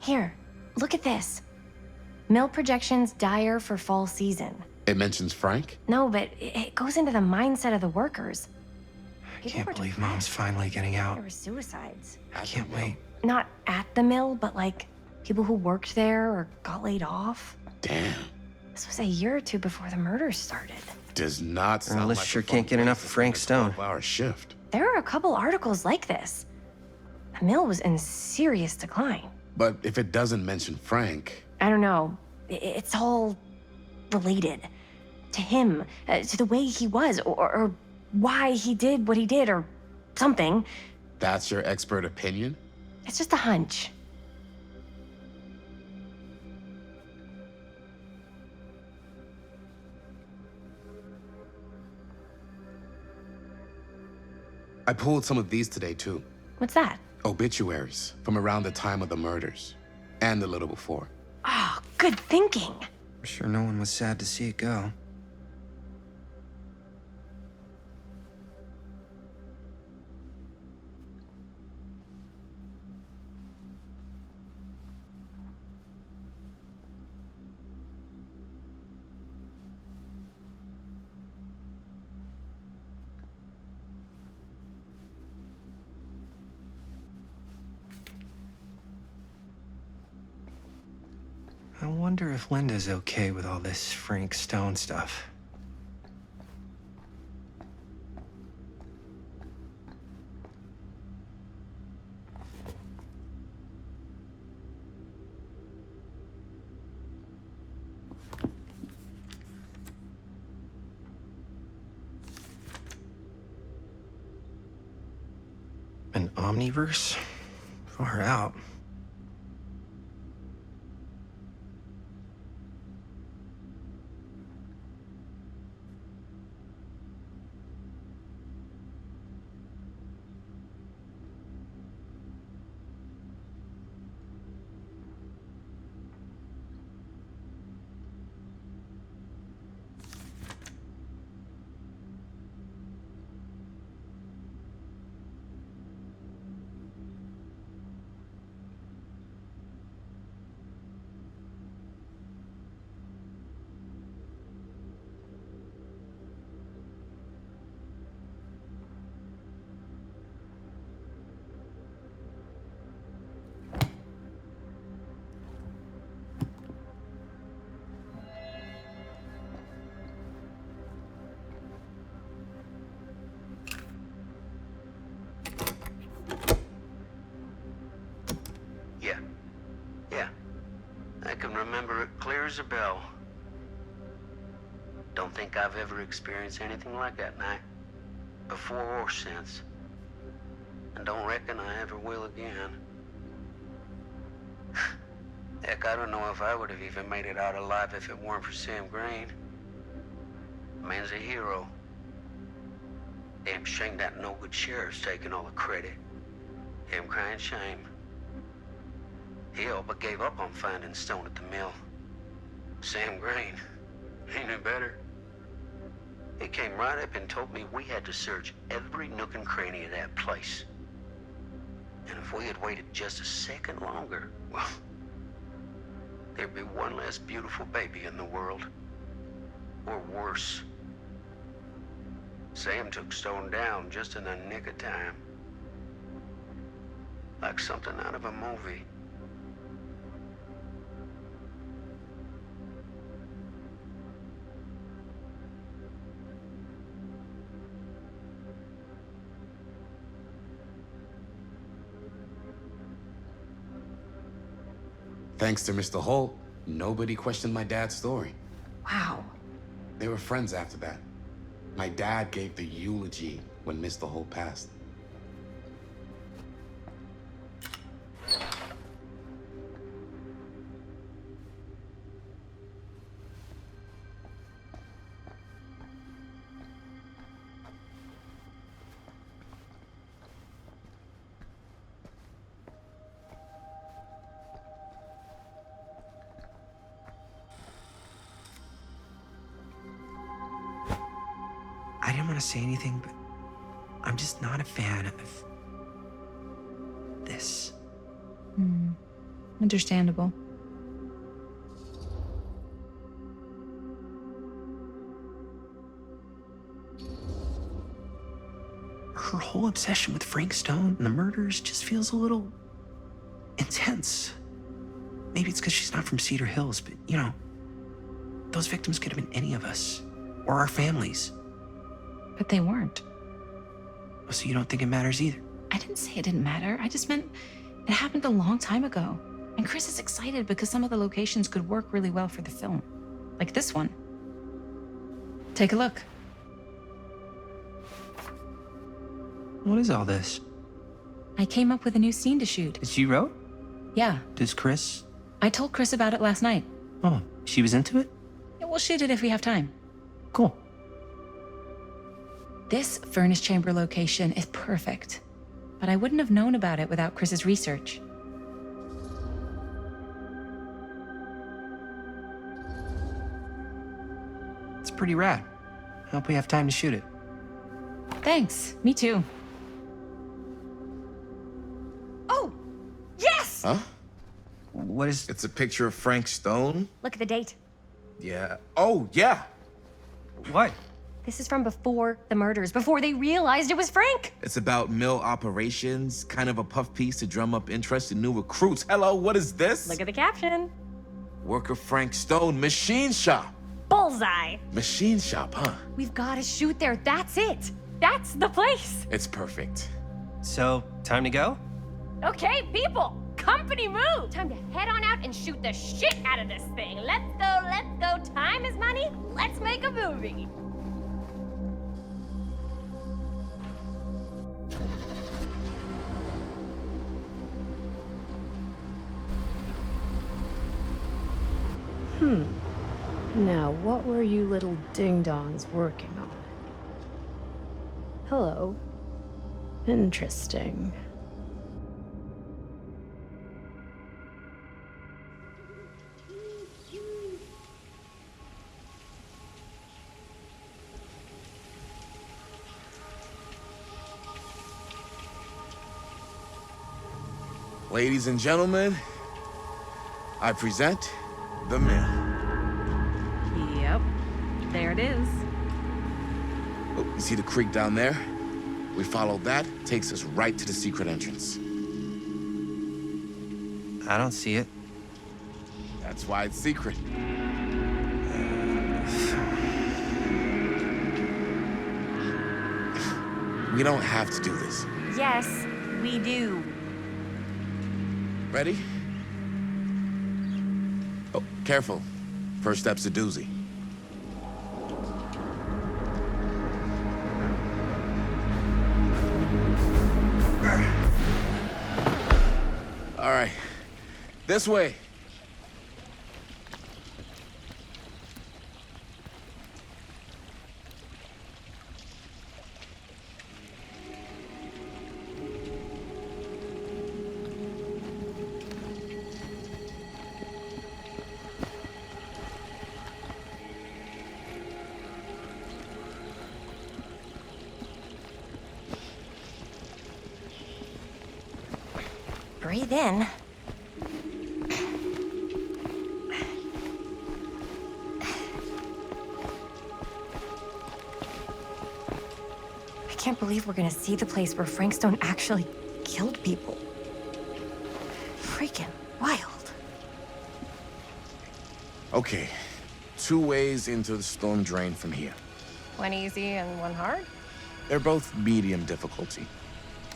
Here, look at this. Mill projections dire for fall season. It mentions Frank? No, but it goes into the mindset of the workers. I can't believe Mom's finally getting out. There were suicides. I can't wait. Not at the mill, but like people who worked there or got laid off. Damn. This was a year or two before the murders started. Does not sound Unless like sure a fun can't get place enough to of Frank spend a Stone. 12-hour shift. There are a couple articles like this. The mill was in serious decline. But if it doesn't mention Frank, I don't know. It's all related to him, to the way he was, or why he did what he did, or something. that's your expert opinion? It's just a hunch. I pulled some of these today, too. What's that? Obituaries from around the time of the murders, and a little before. Oh, good thinking. I'm sure no one was sad to see it go. I wonder if Linda's okay with all this Frank Stone stuff. An omniverse? Far out. Yeah. I can remember it clear as a bell. Don't think I've ever experienced anything like that night, before or since. And don't reckon I ever will again. Heck, I don't know if I would have even made it out alive if it weren't for Sam Green. Man's a hero. Damn shame that no-good sheriff's taking all the credit. Damn crying shame. Hell, but gave up on finding Stone at the mill. Sam Green, he knew better. He came right up and told me we had to search every nook and cranny of that place. And if we had waited just a second longer, well, there'd be one less beautiful baby in the world. Or worse. Sam took Stone down just in the nick of time. Like something out of a movie. Thanks to Mr. Holt, nobody questioned my dad's story. Wow. They were friends after that. My dad gave the eulogy when Mr. Holt passed. I didn't want to say anything, but I'm just not a fan of this. Understandable. Her whole obsession with Frank Stone and the murders just feels a little intense. Maybe it's because she's not from Cedar Hills, but you know, those victims could have been any of us or our families. But they weren't. So you don't think it matters either? I didn't say it didn't matter. I just meant it happened a long time ago. And Chris is excited because some of the locations could work really well for the film. Like this one. Take a look. What is all this? I came up with a new scene to shoot. That you wrote? Yeah, Does Chris? I told Chris about it last night. Oh, she was into it? Yeah, we'll shoot it if we have time. Cool. This furnace chamber location is perfect. But I wouldn't have known about it without Chris's research. It's pretty rad. I hope we have time to shoot it. Thanks, me too. Oh, yes! Huh? What is... It's a picture of Frank Stone? Look at the date. Yeah. Oh, yeah. What? This is from before the murders, before they realized it was Frank. It's about mill operations, kind of a puff piece to drum up interest in new recruits. Hello, what is this? Look at the caption. Worker Frank Stone, machine shop. Bullseye. Machine shop, huh? We've got to shoot there. That's it. That's the place. It's perfect. So, time to go? Okay, people. Company move. Time to head on out and shoot the shit out of this thing. Let's go, let's go. Time is money. Let's make a movie. Now, what were you little ding-dongs working on? Hello. Interesting. Ladies and gentlemen, I present the mill. Yep, there it is. Oh, you see the creek down there? We follow that, takes us right to the secret entrance. I don't see it. That's why it's secret. We don't have to do this. Yes, we do. Ready? Oh, careful. First step's a doozy. All right, this way. Breathe in. I can't believe we're gonna see the place where Frank Stone actually killed people. Freaking wild. Okay, 2 ways into the storm drain from here. One easy and one hard? They're both medium difficulty.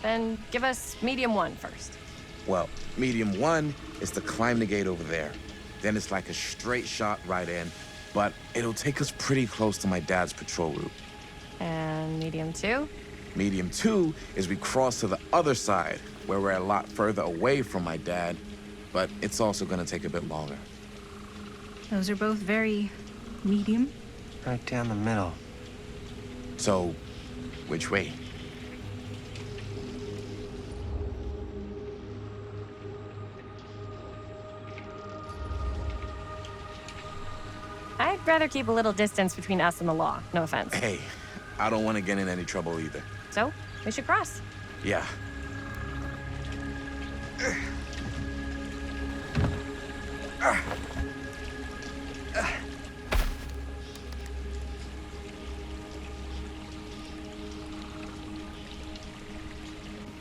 Then give us medium one first. Well, medium 1 is to climb the gate over there. Then it's like a straight shot right in, but it'll take us pretty close to my dad's patrol route. And medium two? Medium 2 is we cross to the other side, where we're a lot further away from my dad, but it's also gonna take a bit longer. Those are both very medium. Right down the middle. So, which way? I'd rather keep a little distance between us and the law, no offense. Hey, I don't want to get in any trouble either. So, we should cross. Yeah.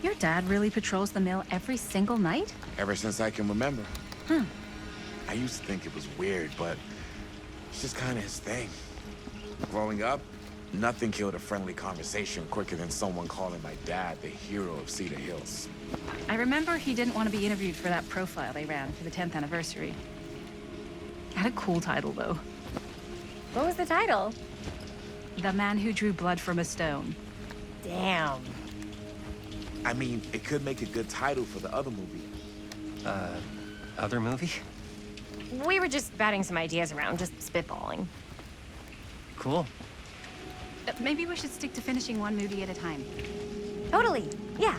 Your dad really patrols the mill every single night? Ever since I can remember. I used to think it was weird, but it's just kind of his thing. Growing up, nothing killed a friendly conversation quicker than someone calling my dad the hero of Cedar Hills. I remember he didn't want to be interviewed for that profile they ran for the 10th anniversary. Had a cool title, though. What was the title? The Man Who Drew Blood from a Stone. Damn. I mean, it could make a good title for the other movie. Other movie? We were just batting some ideas around, just spitballing. Cool. Maybe we should stick to finishing one movie at a time. Totally. Yeah.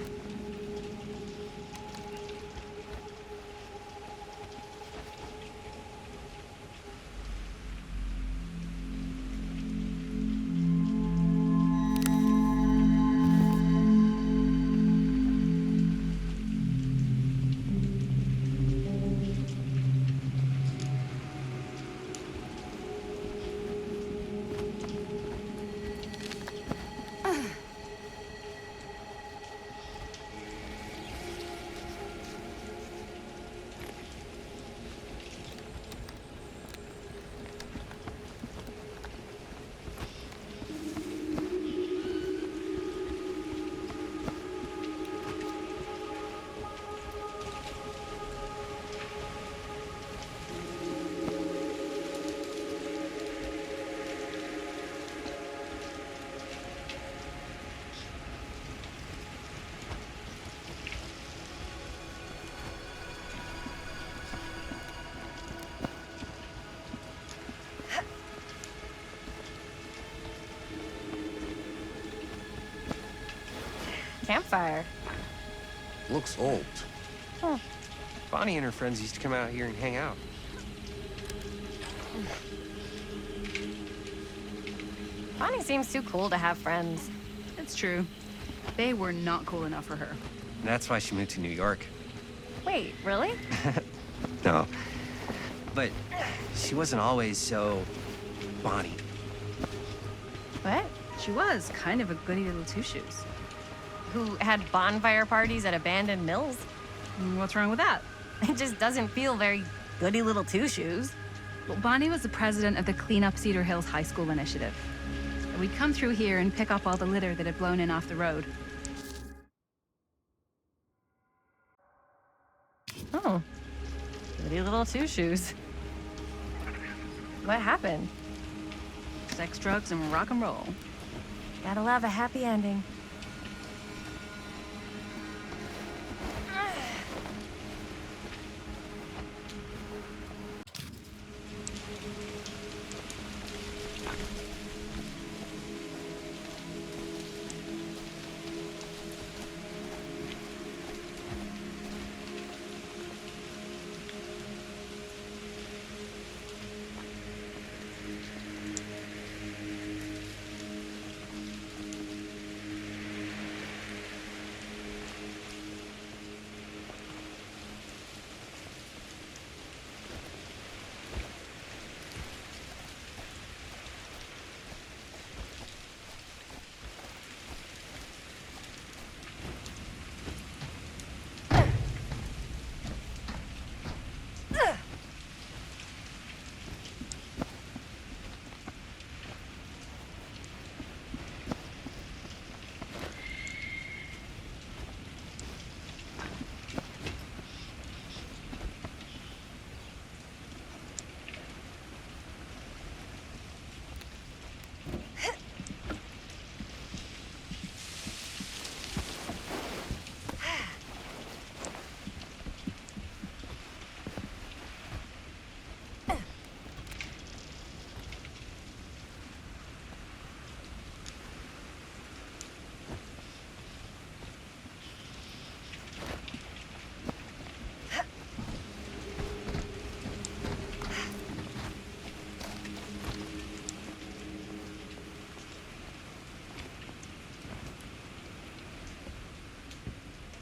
Campfire. Looks old. Bonnie and her friends used to come out here and hang out. Bonnie seems too cool to have friends. It's true. They were not cool enough for her. And that's why she moved to New York. Wait, really? No. But she wasn't always so Bonnie. What? She was kind of a goody little two-shoes. Who had bonfire parties at abandoned mills? What's wrong with that? It just doesn't feel very goody little two-shoes. Well, Bonnie was the president of the Clean Up Cedar Hills High School initiative. We'd come through here and pick up all the litter that had blown in off the road. Oh. Goody little two-shoes. What happened? Sex, drugs, and rock and roll. Gotta love a happy ending.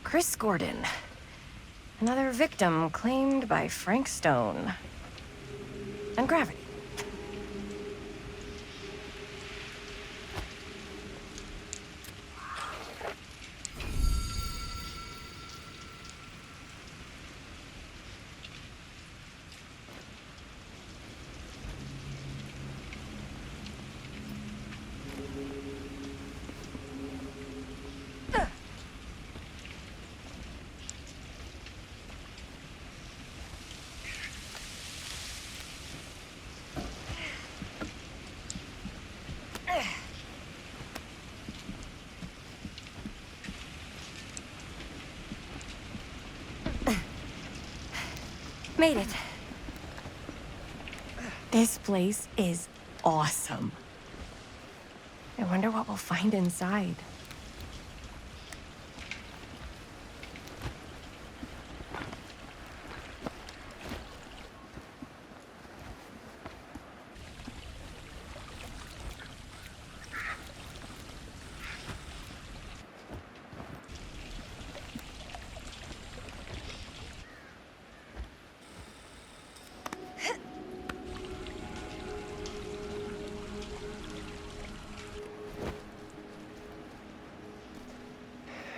Chris Gordon. Another victim claimed by Frank Stone. and gravity. Made it. This place is awesome. I wonder what we'll find inside.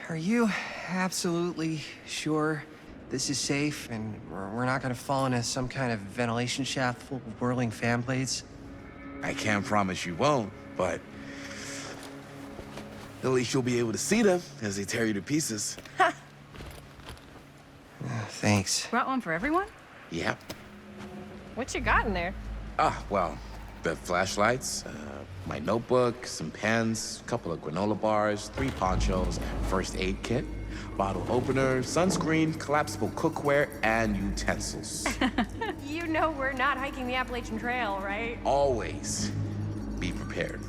Are you absolutely sure this is safe and we're not gonna fall into some kind of ventilation shaft full of whirling fan blades? I can't promise you won't, but at least you'll be able to see them as they tear you to pieces. Thanks. Brought one for everyone? Yep. What you got in there? Well, the flashlights, my notebook, some pens, a couple of granola bars, 3 ponchos, first aid kit, bottle opener, sunscreen, collapsible cookware, and utensils. You know we're not hiking the Appalachian Trail, right? Always be prepared.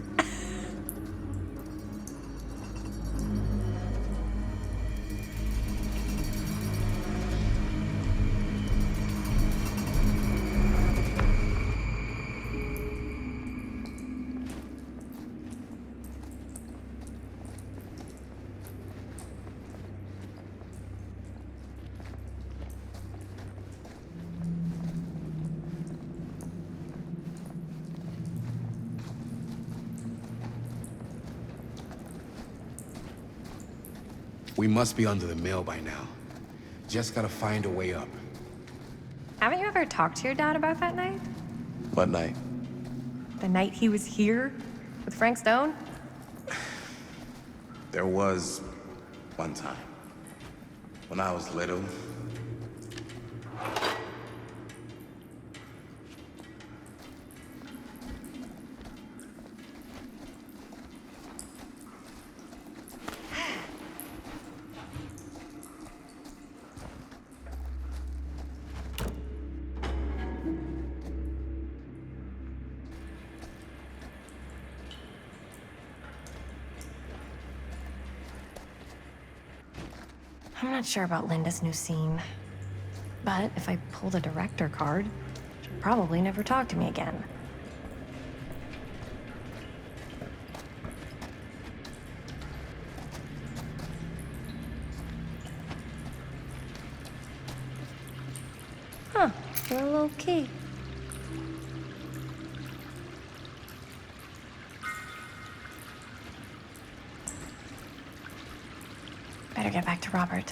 We must be under the mill by now. Just gotta find a way up. Haven't you ever talked to your dad about that night? What night? The night he was here with Frank Stone? There was one time when I was little. I'm not sure about Linda's new scene. But if I pull the director card, she'll probably never talk to me again. Huh, a little key. Better get back to Robert.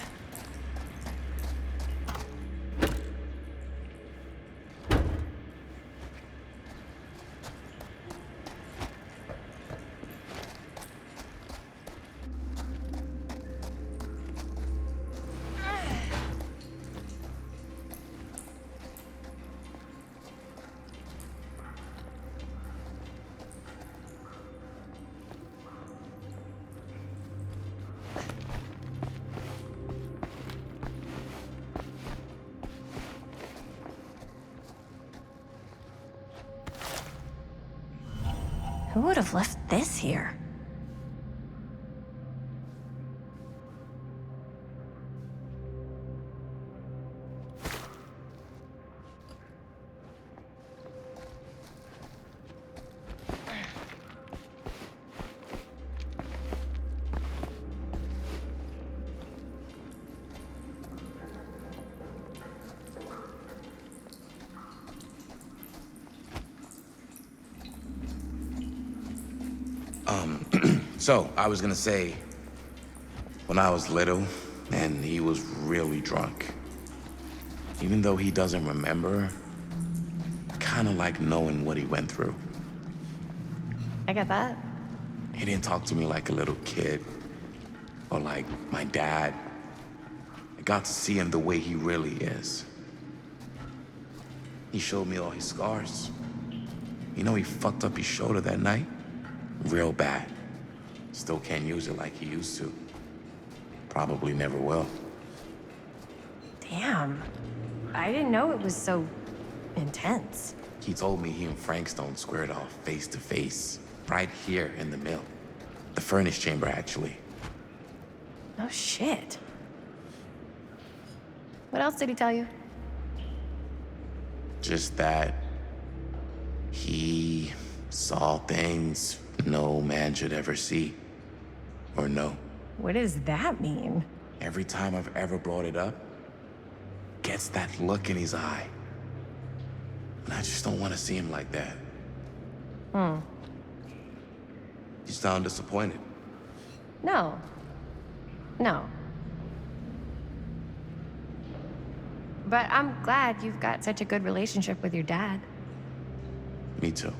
Who would have left this here? So, I was gonna say, when I was little, and he was really drunk, even though he doesn't remember, kind of like knowing what he went through. I get that. He didn't talk to me like a little kid, or like my dad. I got to see him the way he really is. He showed me all his scars. You know, he fucked up his shoulder that night? Real bad. Still can't use it like he used to. Probably never will. Damn. I didn't know it was so intense. He told me he and Frank Stone squared off face to face, right here in the mill. The furnace chamber, actually. Oh, shit. What else did he tell you? Just that he saw things no man should ever see or know. What does that mean? Every time I've ever brought it up, gets that look in his eye. And I just don't want to see him like that. You sound disappointed. No. No. But I'm glad you've got such a good relationship with your dad. Me too.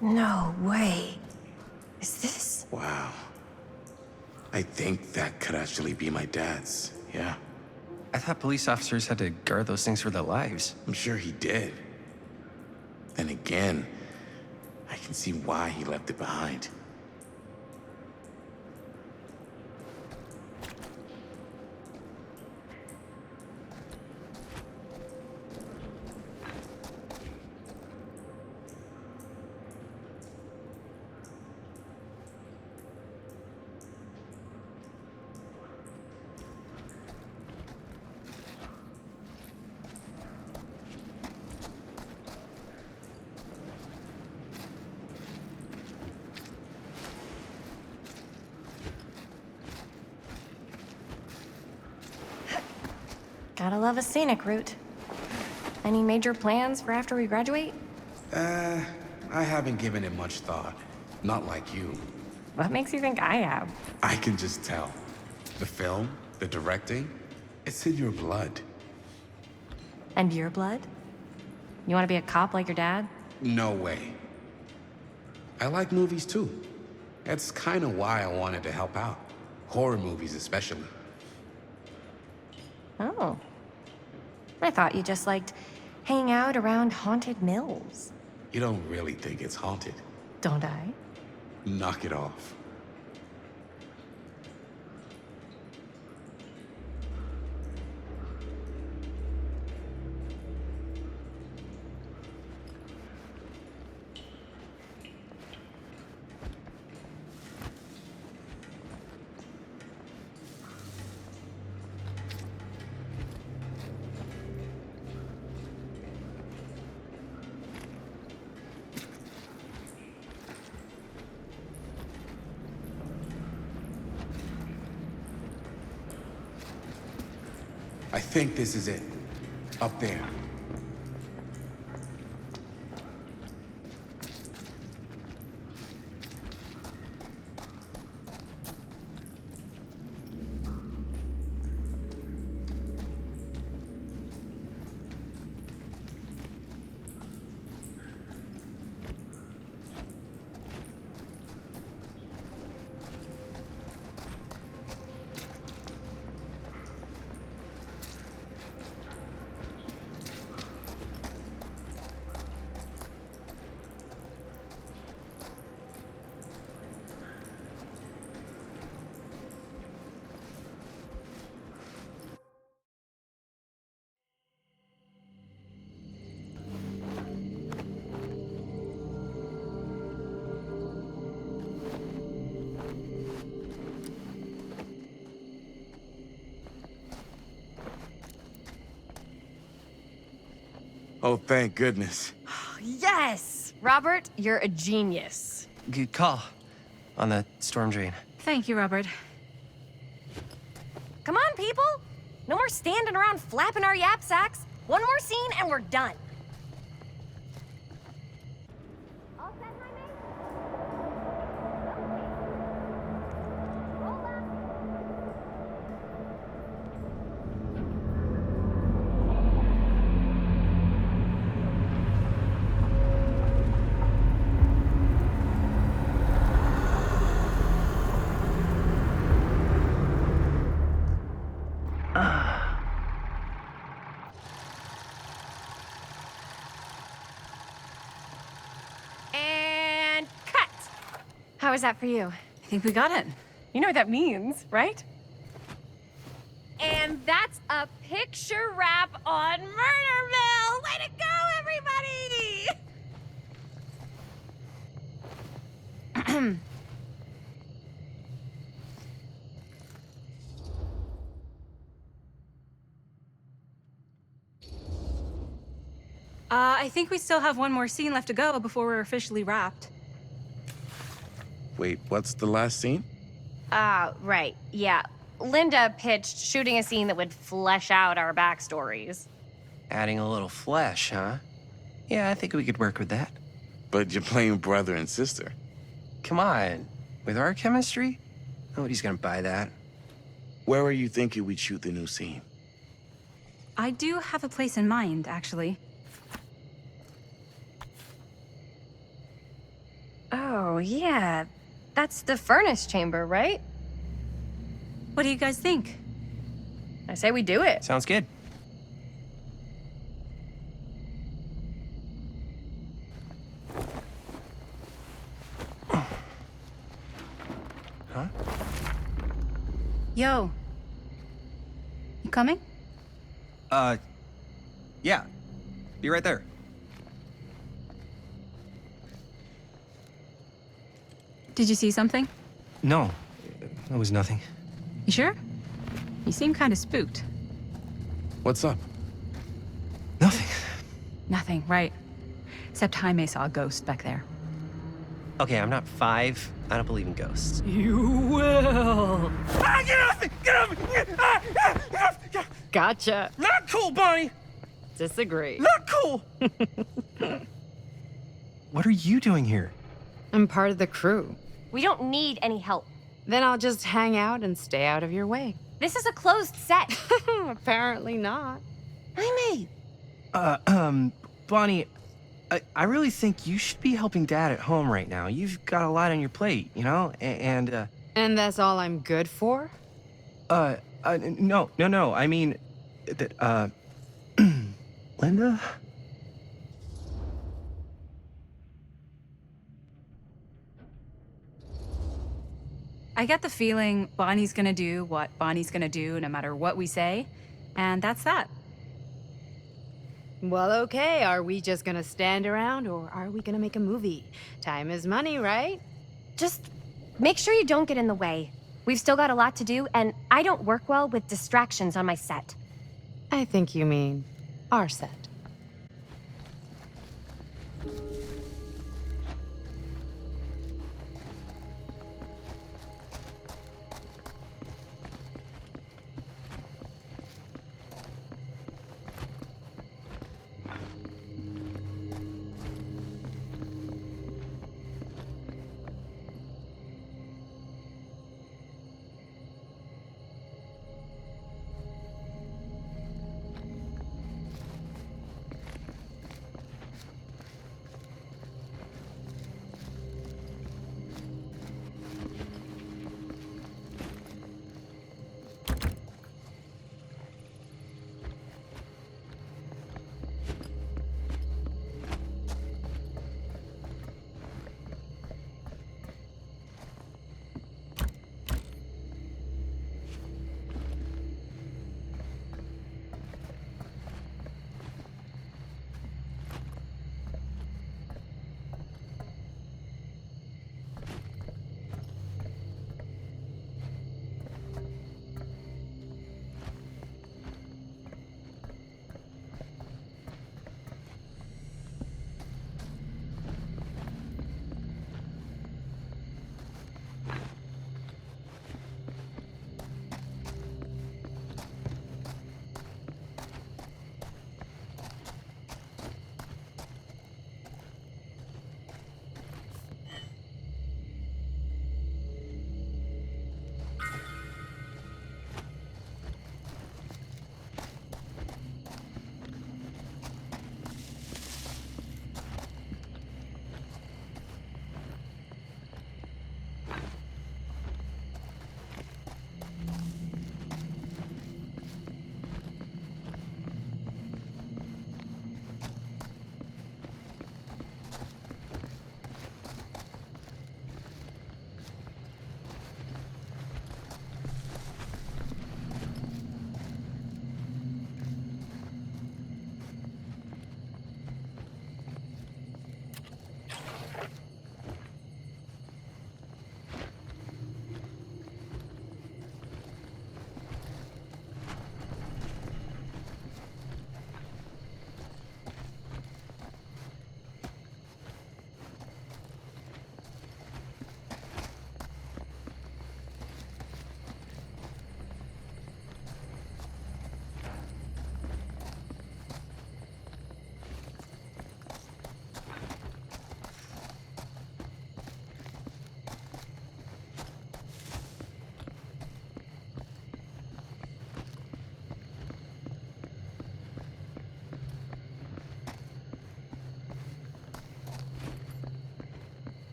No way. Is this? Wow. I think that could actually be my dad's, yeah. I thought police officers had to guard those things for their lives. I'm sure he did. Then again, I can see why he left it behind. Gotta love a scenic route. Any major plans for after we graduate? I haven't given it much thought. Not like you. What makes you think I have? I can just tell. The film, the directing, It's in your blood. And your blood? You want to be a cop like your dad? No way. I like movies too. That's kind of why I wanted to help out. Horror movies especially. Oh. I thought you just liked hanging out around haunted mills. You don't really think it's haunted. Don't I? Knock it off. I think this is it. Up there. Oh, thank goodness. Yes! Robert, you're a genius. Good call on the storm drain. Thank you, Robert. Come on, people! No more standing around flapping our yap sacks. One more scene and we're done. All set, Jaime? Roll up. And cut! How was that for you? I think we got it. You know what that means, right? And that's a picture wrap on Murder Mill! Way to go, everybody! I think we still have one more scene left to go before we're officially wrapped. Wait, what's the last scene? Right, yeah. Linda pitched shooting a scene that would flesh out our backstories. Adding a little flesh, huh? Yeah, I think we could work with that. But you're playing brother and sister. Come on. With our chemistry, nobody's gonna buy that. Where are you thinking we'd shoot the new scene? I do have a place in mind, actually. Oh, yeah. That's the furnace chamber, right? What do you guys think? I say we do it. Sounds good. Huh? Yo. You coming? Yeah. Be right there. Did you see something? No, it was nothing. You sure? You seem kind of spooked. What's up? Nothing. Nothing, right. Except Jaime saw a ghost back there. Okay, I'm not 5. I don't believe in ghosts. You will. Ah, get off me! Get off me! Get off me! Gotcha. Not cool, Bonnie! Disagree. Not cool! What are you doing here? I'm part of the crew. We don't need any help. Then I'll just hang out and stay out of your way. This is a closed set. Apparently not. Jaime! Bonnie, I really think you should be helping Dad at home right now. You've got a lot on your plate, you know? And that's all I'm good for? No. I mean, that, Linda? I get the feeling Bonnie's gonna do what Bonnie's gonna do no matter what we say, and that's that. Well, okay, are we just gonna stand around or are we gonna make a movie? Time is money, right? Just make sure you don't get in the way. We've still got a lot to do, and I don't work well with distractions on my set. I think you mean our set.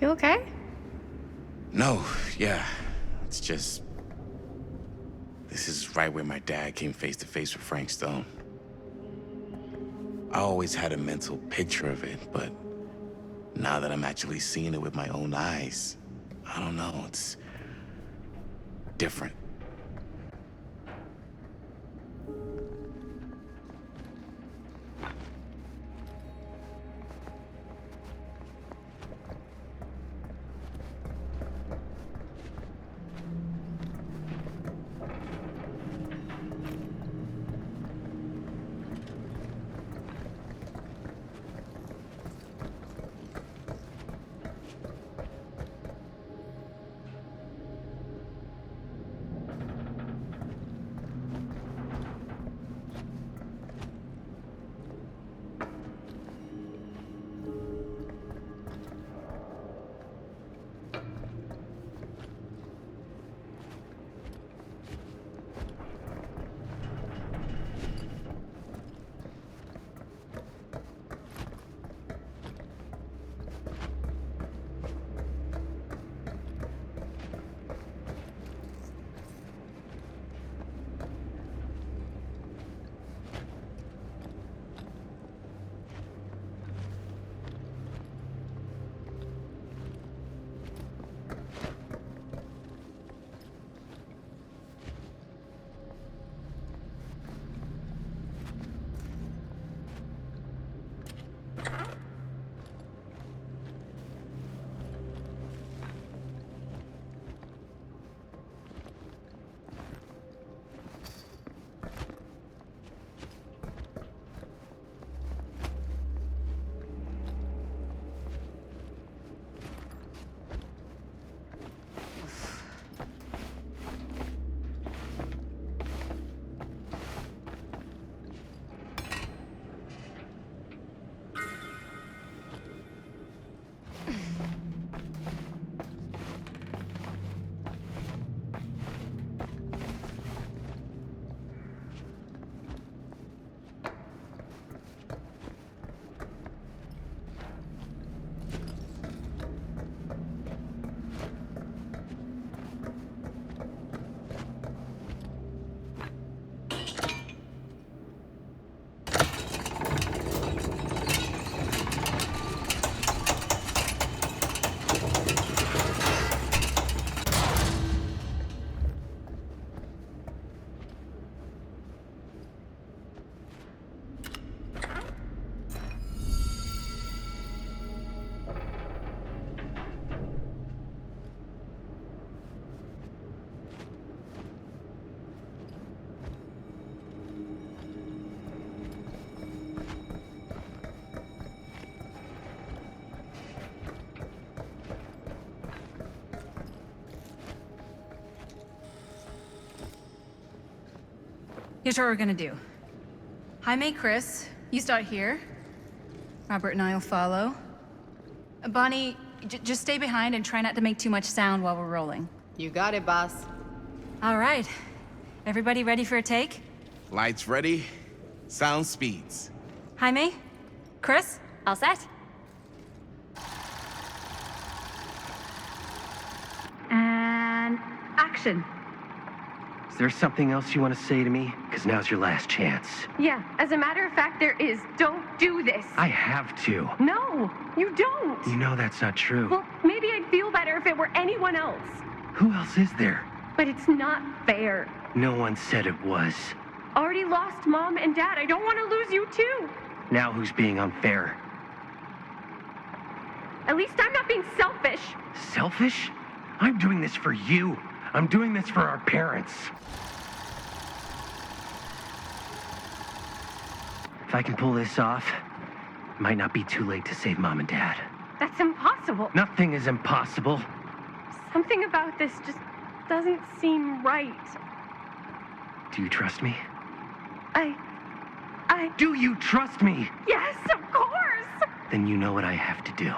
You okay? No, yeah. It's just... This is right where my dad came face to face with Frank Stone. I always had a mental picture of it, but now that I'm actually seeing it with my own eyes, I don't know, it's different. Here's what we're gonna do. Jaime, Chris, you start here. Robert and I will follow. Bonnie, just stay behind and try not to make too much sound while we're rolling. You got it, boss. All right. Everybody ready for a take? Lights ready, sound speeds. Jaime? Chris? All set? And action. Is there something else you want to say to me? Because now's your last chance. Yeah, as a matter of fact, there is. Don't do this. I have to. No, you don't. You know that's not true. Well, maybe I'd feel better if it were anyone else. Who else is there? But it's not fair. No one said it was. Already lost Mom and Dad. I don't want to lose you too. Now who's being unfair? At least I'm not being selfish. Selfish? I'm doing this for you. I'm doing this for our parents. If I can pull this off, it might not be too late to save Mom and Dad. That's impossible. Nothing is impossible. Something about this just doesn't seem right. Do you trust me? I... Do you trust me? Yes, of course! Then you know what I have to do.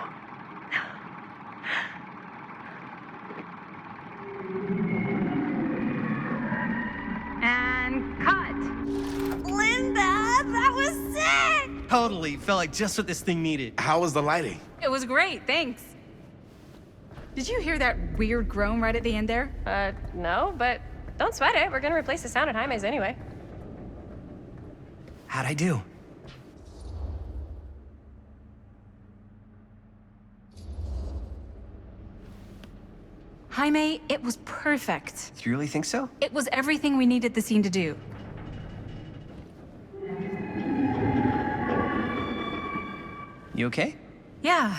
And cut. Linda, that was sick! Totally. Felt like just what this thing needed. How was the lighting? It was great, thanks. Did you hear that weird groan right at the end there? No, but don't sweat it. We're gonna replace the sound at Jaime's anyway. How'd I do? Jaime, it was perfect. Do you really think so? It was everything we needed the scene to do. You okay? Yeah,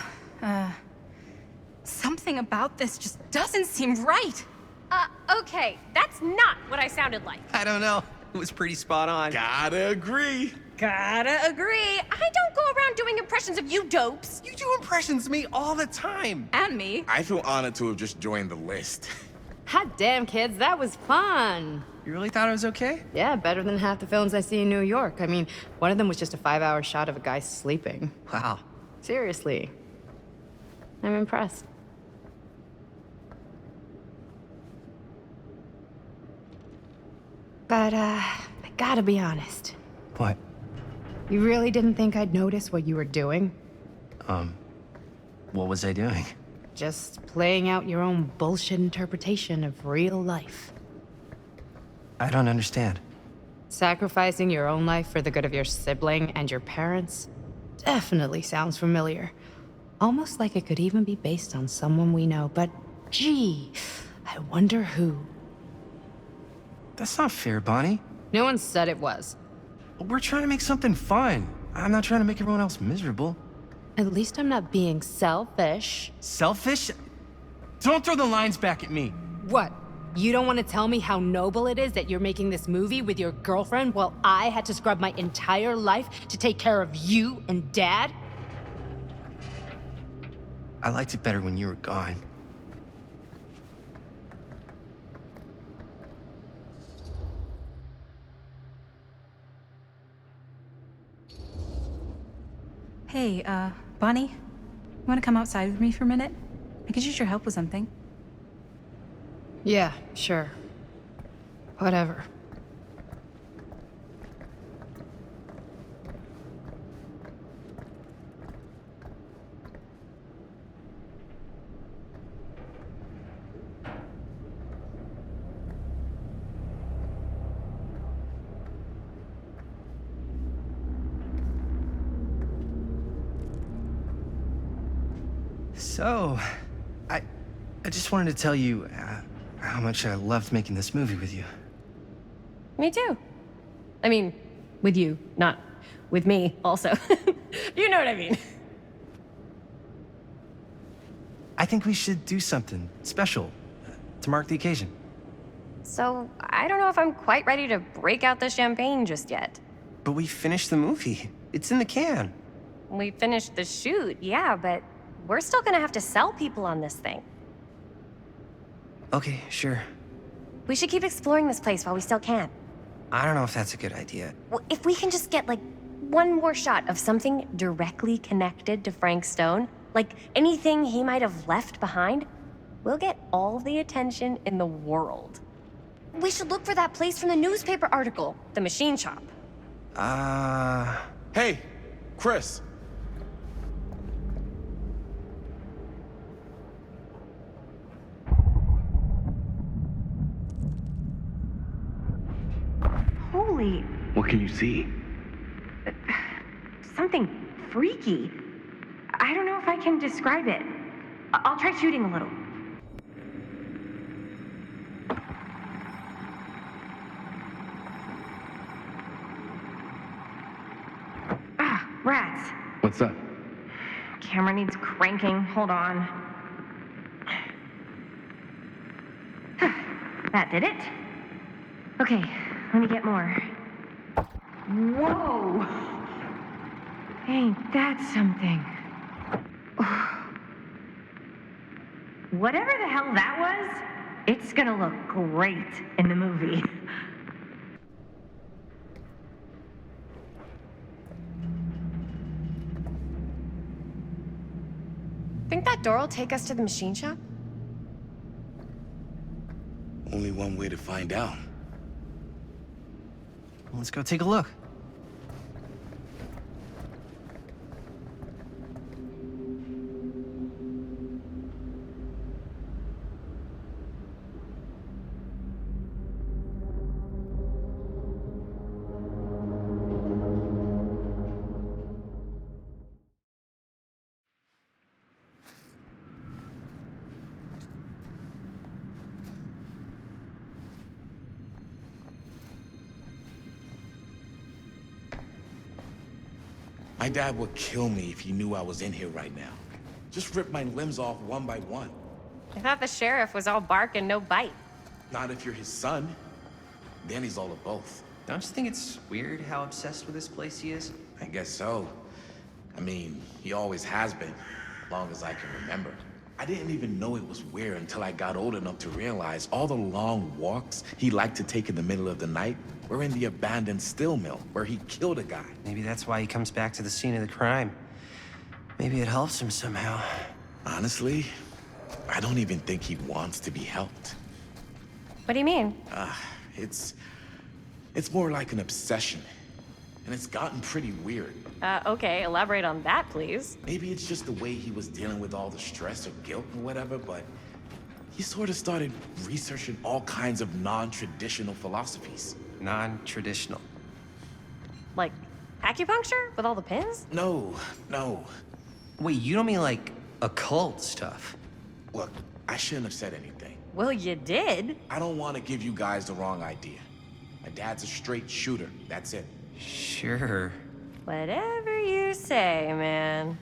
something about this just doesn't seem right. Okay, that's not what I sounded like. I don't know. It was pretty spot on. Gotta agree. Gotta agree. I don't go around doing impressions of you dopes. You do impressions of me all the time. And me. I feel honored to have just joined the list. Hot damn, kids, that was fun. You really thought it was okay? Yeah, better than half the films I see in New York. I mean, one of them was just a 5-hour shot of a guy sleeping. Wow. Seriously. I'm impressed. But, I gotta be honest. What? You really didn't think I'd notice what you were doing? What was I doing? Just playing out your own bullshit interpretation of real life. I don't understand. Sacrificing your own life for the good of your sibling and your parents definitely sounds familiar. Almost like it could even be based on someone we know, but gee, I wonder who. That's not fair, Bonnie. No one said it was. We're trying to make something fun. I'm not trying to make everyone else miserable. At least I'm not being selfish. Selfish? Don't throw the lines back at me. What? You don't want to tell me how noble it is that you're making this movie with your girlfriend while I had to scrub my entire life to take care of you and Dad? I liked it better when you were gone. Hey, Bonnie, you want to come outside with me for a minute? I could use your help with something. Yeah, sure. Whatever. So, I just wanted to tell you how much I loved making this movie with you. Me too. I mean, with you, not with me, also. You know what I mean. I think we should do something special to mark the occasion. So, I don't know if I'm quite ready to break out the champagne just yet. But we finished the movie. It's in the can. We finished the shoot, yeah, but we're still gonna have to sell people on this thing. Okay, sure. We should keep exploring this place while we still can. I don't know if that's a good idea. Well, if we can just get, like, one more shot of something directly connected to Frank Stone, like anything he might have left behind, we'll get all the attention in the world. We should look for that place from the newspaper article, the machine shop. Hey, Chris. Holy, What can you see? something freaky. I don't know if I can describe it. I'll try shooting a little. Ah, rats. What's up? Camera needs cranking. Hold on. That did it. Okay, let me get more. Whoa! Ain't that something? Whatever the hell that was, it's gonna look great in the movie. Think that door will take us to the machine shop? Only one way to find out. Let's go take a look. My dad would kill me if he knew I was in here right now. Just rip my limbs off one by one. I thought the sheriff was all bark and no bite. Not if you're his son. Then he's all of both. Don't you think it's weird how obsessed with this place he is? I guess so. I mean, he always has been, as long as I can remember. I didn't even know it was weird until I got old enough to realize all the long walks he liked to take in the middle of the night were in the abandoned steel mill where he killed a guy. Maybe that's why he comes back to the scene of the crime. Maybe it helps him somehow. Honestly, I don't even think he wants to be helped. What do you mean? It's more like an obsession. And it's gotten pretty weird. Okay, elaborate on that, please. Maybe it's just the way he was dealing with all the stress or guilt or whatever, but he sort of started researching all kinds of non-traditional philosophies. Non-traditional. Like acupuncture with all the pins? No. Wait, you don't mean like occult stuff? Look, I shouldn't have said anything. Well, you did. I don't want to give you guys the wrong idea. My dad's a straight shooter, that's it. Sure. Whatever you say, man.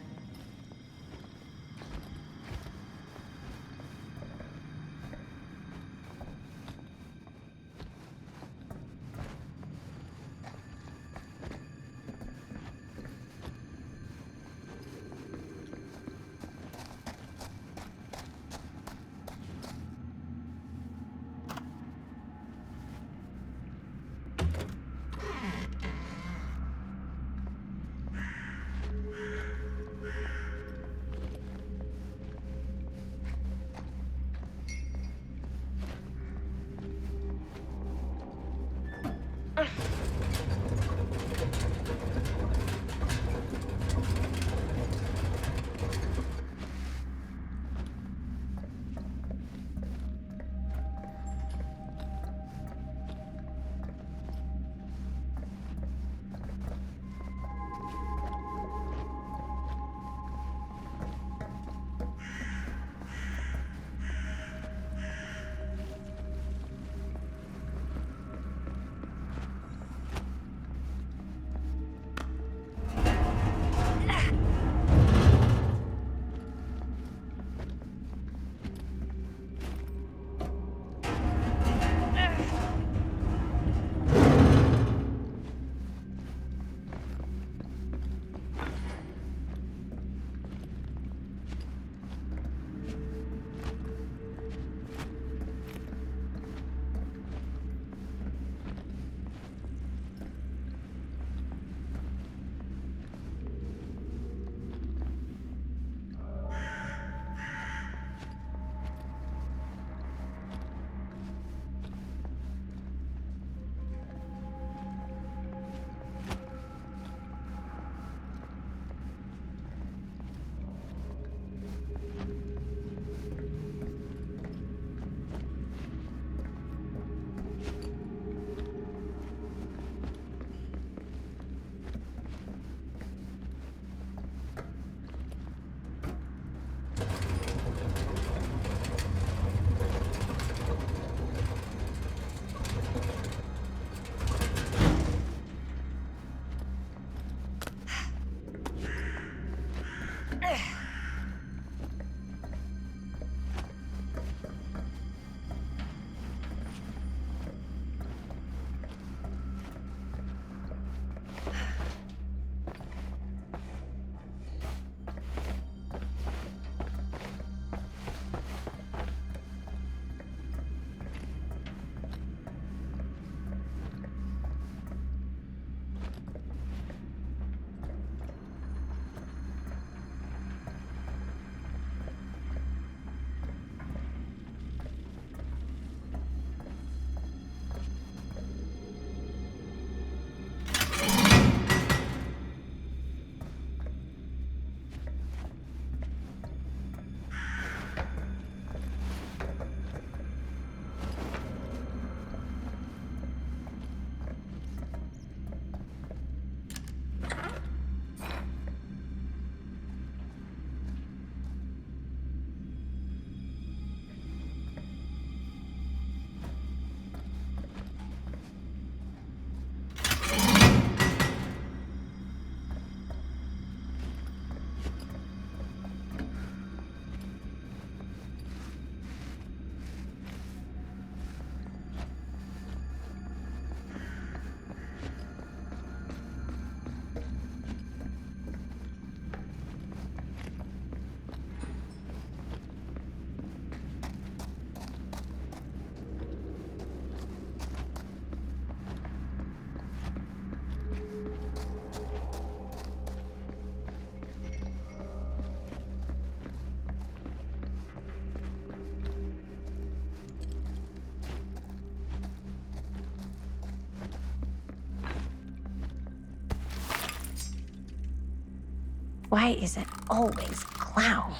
Why is it always clowns?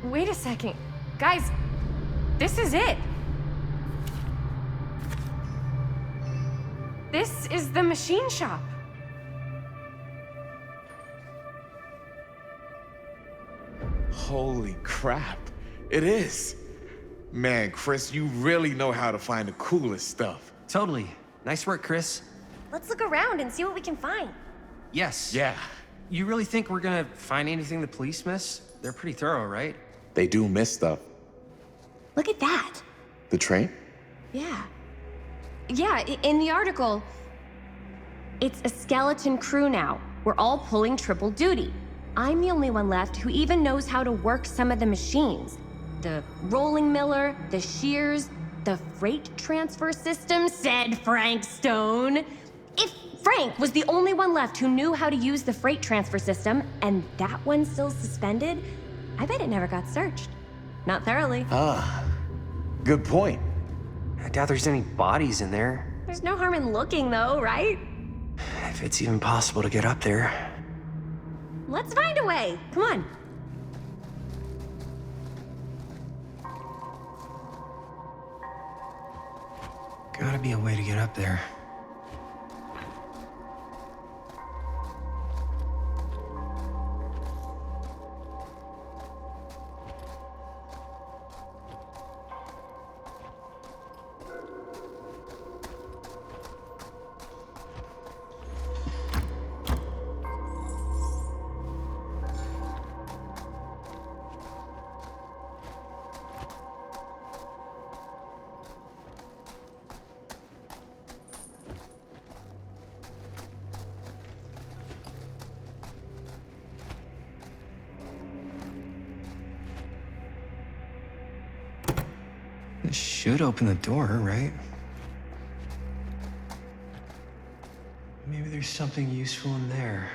Wait a second. Guys, this is it. This is the machine shop. Holy crap. It is. Man, Chris, you really know how to find the coolest stuff. Totally. Nice work, Chris. Let's look around and see what we can find. Yes. Yeah, You really think we're gonna find anything the police miss? They're pretty thorough, right? they do miss stuff. Look at that. The train? Yeah. Yeah, in the article, it's a skeleton crew now. We're all pulling triple duty. I'm the only one left who even knows how to work some of the machines. The rolling miller, the shears, the freight transfer system, said Frank Stone. If Frank was the only one left who knew how to use the freight transfer system, and that one's still suspended, I bet it never got searched. Not thoroughly. Ah, good point. I doubt there's any bodies in there. There's no harm in looking, though, right? If it's even possible to get up there. Let's find a way. Come on. Gotta be a way to get up there. This should open the door, right? Maybe there's something useful in there.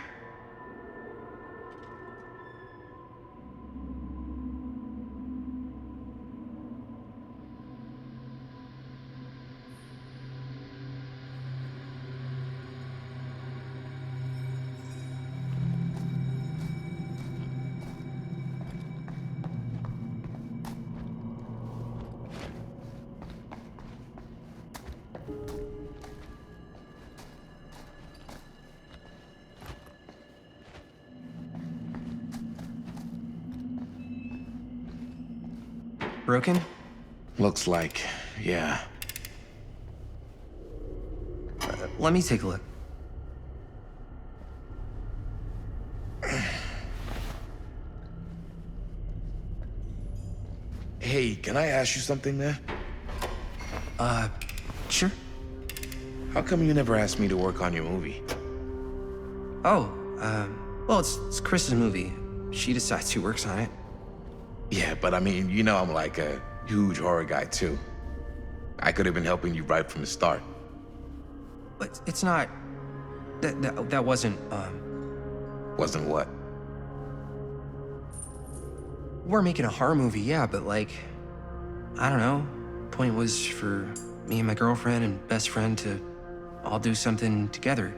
Broken? Looks like, yeah. Let me take a look. Hey, can I ask you something, man? Sure. How come you never asked me to work on your movie? Oh, well, it's Chris's movie. She decides who works on it. Yeah, but I mean, you know I'm like a huge horror guy, too. I could have been helping you right from the start. But it's not... That wasn't, Wasn't what? We're making a horror movie, yeah, but like... I don't know. Point was for me and my girlfriend and best friend to all do something together.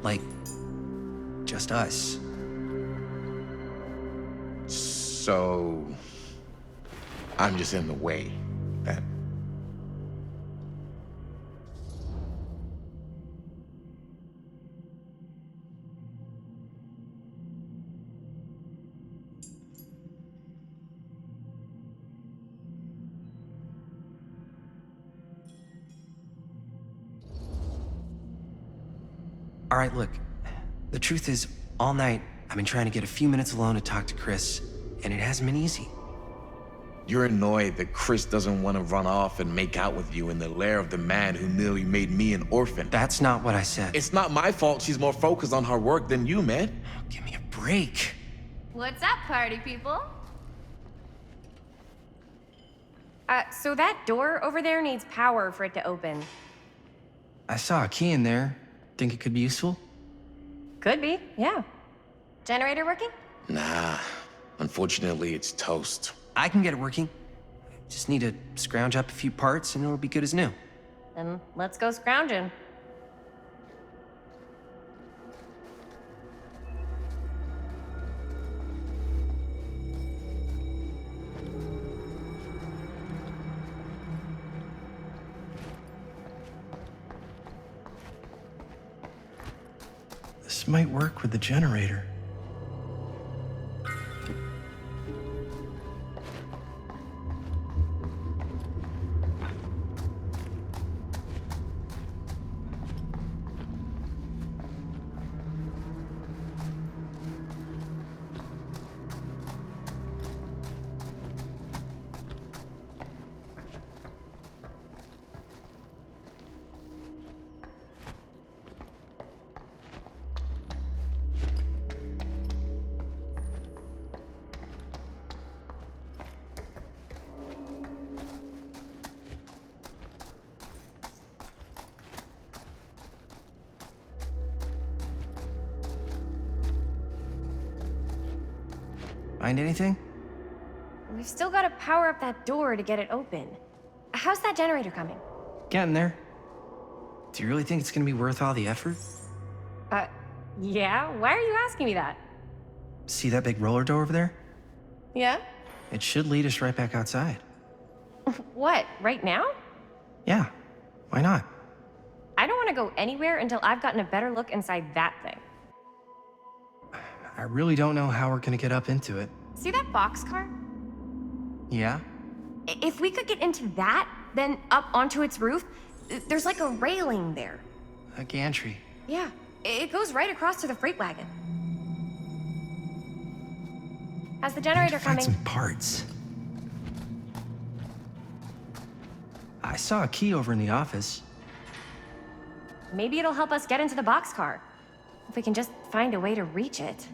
Like, just us. So... I'm just in the way, then. All right, look. The truth is, all night, I've been trying to get a few minutes alone to talk to Chris, and it hasn't been easy. You're annoyed that Chris doesn't want to run off and make out with you in the lair of the man who nearly made me an orphan. That's not what I said. It's not my fault she's more focused on her work than you, man. Oh, give me a break. What's up, party people? So that door over there needs power for it to open. I saw a key in there. Think it could be useful? Could be, yeah. Generator working? Nah. Unfortunately, it's toast. I can get it working. Just need to scrounge up a few parts and it'll be good as new. Then let's go scrounging. This might work with the generator. Find anything? We've still got to power up that door to get it open. How's that generator coming? Getting there. Do you really think it's gonna be worth all the effort? Yeah? Why are you asking me that? See that big roller door over there? Yeah? It should lead us right back outside. What, right now? Yeah, why not? I don't want to go anywhere until I've gotten a better look inside that thing. I really don't know how we're gonna get up into it. See that boxcar? Yeah? If we could get into that, then up onto its roof, there's like a railing there. A gantry. Yeah, it goes right across to the freight wagon. How's the generator Find coming? some parts. I saw a key over in the office. Maybe it'll help us get into the boxcar. If we can just find a way to reach it.